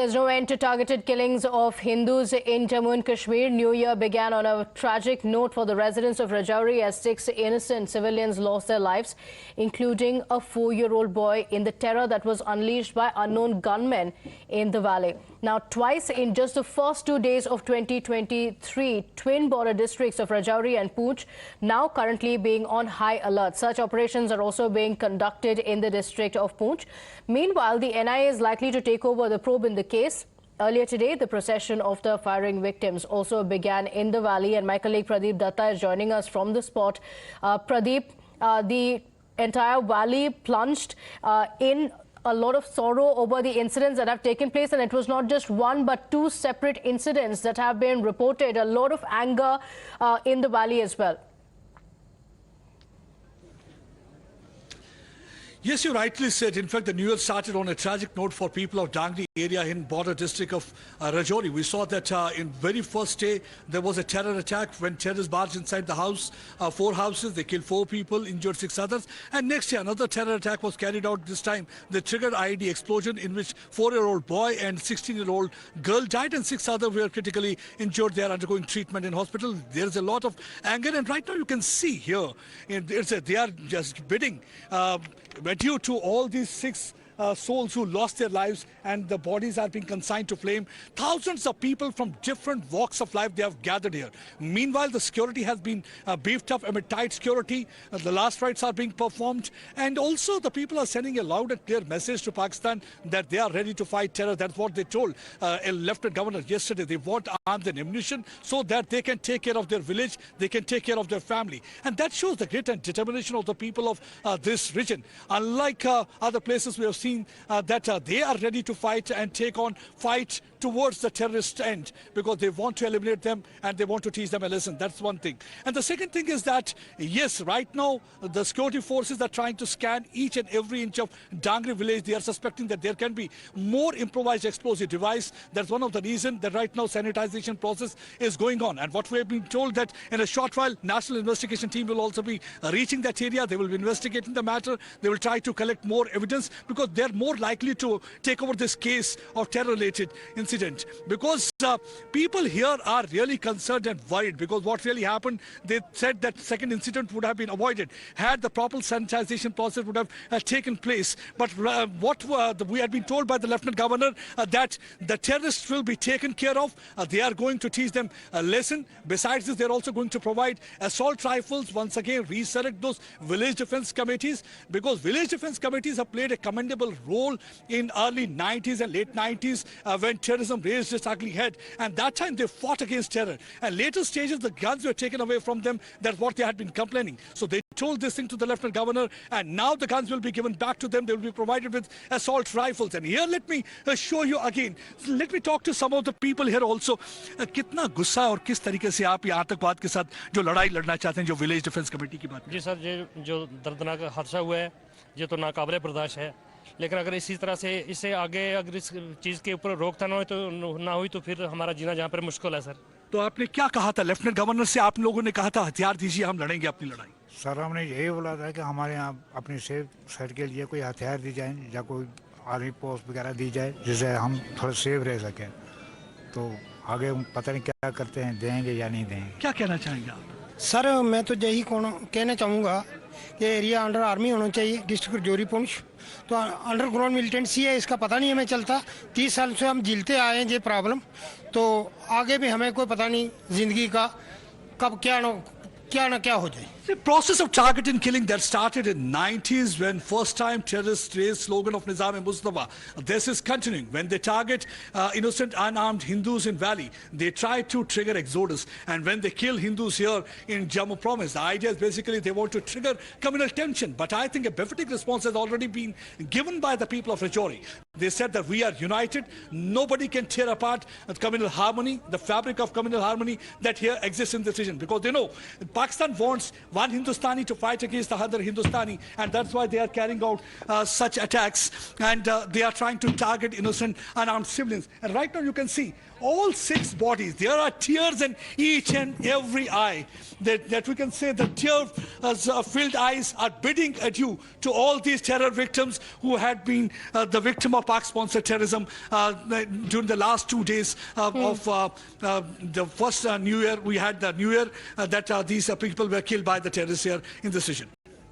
There's no end to targeted killings of Hindus in Jammu and Kashmir. New Year began on a tragic note for the residents of Rajouri as 6 innocent civilians lost their lives, including a 4-year-old boy, in the terror that was unleashed by unknown gunmen in the valley. Now, twice in just the first 2 days of 2023, twin border districts of Rajouri and Poonch now currently being on high alert. Such operations are also being conducted in the district of Poonch. Meanwhile, the NIA is likely to take over the probe in the case. Earlier today, the procession of the firing victims also began in the valley, and my colleague Pradeep Datta is joining us from the spot. Pradeep, the entire valley plunged in a lot of sorrow over the incidents that have taken place, and it was not just one but 2 separate incidents that have been reported. A lot of anger in the valley as well. Yes, you rightly said. In fact, the New Year started on a tragic note for people of Dhangri area in border district of Rajouri. We saw that in very first day, there was a terror attack when terrorists barged inside the house, 4 houses. They killed 4 people, injured 6 others. And next day, another terror attack was carried out. This time, the triggered IED explosion in which 4-year-old boy and 16-year-old girl died, and 6 others were critically injured. They are undergoing treatment in hospital. There is a lot of anger, and right now you can see here, they are just bidding due to all these 6 souls who lost their lives, and the bodies are being consigned to flame. Thousands of people from different walks of life, they have gathered here. Meanwhile, the security has been beefed up amid tight security. The last rites are being performed, and also the people are sending a loud and clear message to Pakistan that they are ready to fight terror. That's what they told a Lieutenant Governor yesterday. They want arms and ammunition so that they can take care of their village, they can take care of their family. And that shows the grit and determination of the people of this region. Unlike other places we have seen that they are ready to fight and fight towards the terrorist end, because they want to eliminate them and they want to teach them a lesson. That's one thing. And the second thing is that, yes, right now the security forces are trying to scan each and every inch of Dhangri village. They are suspecting that there can be more improvised explosive device. That's one of the reasons that right now sanitization process is going on. And what we have been told that in a short while, National Investigation Team will also be reaching that area. They will be investigating the matter. They will try to collect more evidence, because they are more likely to take over this case of terror-related incident, because people here are really concerned and worried, because what really happened, they said that second incident would have been avoided had the proper sanitization process would have taken place. But we had been told by the Lieutenant Governor that the terrorists will be taken care of. They are going to teach them a lesson. Besides this, they're also going to provide assault rifles, once again resurrect those village defense committees, because village defense committees have played a commendable role in early 90s and late 90s when terrorism raised its ugly head, and that time they fought against terror. And later stages, the guns were taken away from them. That's what they had been complaining. So they told this thing to the Lieutenant Governor, and now the guns will be given back to them. They will be provided with assault rifles. And here, let me show you again. Let me talk to some of the people here also. कितना गुस्सा और किस तरीके से आप ये आतंकवाद के साथ जो लड़ाई लड़ना चाहते हैं, जो विलेज डिफेंस कमेटी की बात? जी सर, जो दर्दनाक हादसा हुआ है, ये तो नाकाबिले बर्दाश्त है। लेकिन अगर इसी तरह से इससे आगे अगर इस चीज़ के ऊपर रोकथाम ना हुई तो फिर हमारा जीना जहाँ पर मुश्किल है सर। तो आपने क्या कहा था लेफ्टिनेंट गवर्नर से? आप लोगों ने कहा था हथियार दीजिए, हम लड़ेंगे अपनी लड़ाई। सर, हमने यही बोला था कि हमारे यहाँ अपनी सेफ साइड के लिए कोई हथियार दी जाए या कोई आर्मी पोस्ट वगैरह दी जाए, जिससे हम थोड़ा सेफ रह सकें। तो आगे पता नहीं क्या करते हैं, देंगे या नहीं देंगे। क्या कहना चाहेंगे आप? सर, मैं तो यही कहना चाहूँगा कि एरिया अंडर आर्मी होना चाहिए, डिस्ट्रिक्ट राजौरी पुंछ। तो अंडरग्राउंड मिलिटेंसी है, इसका पता नहीं हमें चलता। 30 साल से हम झेलते आए हैं ये प्रॉब्लम, तो आगे भी हमें कोई पता नहीं ज़िंदगी का कब क्या ना क्या हो जाए। The process of target and killing that started in 90s when first time terrorists raised slogan of Nizam-e-Mustafa. This is continuing. When they target innocent unarmed Hindus in Valley, they try to trigger exodus. And when they kill Hindus here in Jammu province, the idea is basically they want to trigger communal tension. But I think a benefic response has already been given by the people of Rajouri. They said that we are united. Nobody can tear apart communal harmony, the fabric of communal harmony that here exists in this region. Because they know Pakistan wants one Hindustani to fight against the other Hindustani, and that's why they are carrying out such attacks, and they are trying to target innocent unarmed civilians. And right now you can see all 6 bodies. There are tears in each and every eye. That we can say the tear-filled eyes are bidding adieu to all these terror victims who had been the victim of Pak-sponsored terrorism during the last 2 days of the first New Year. We had the New Year that these people were killed by the terrorists here in this region.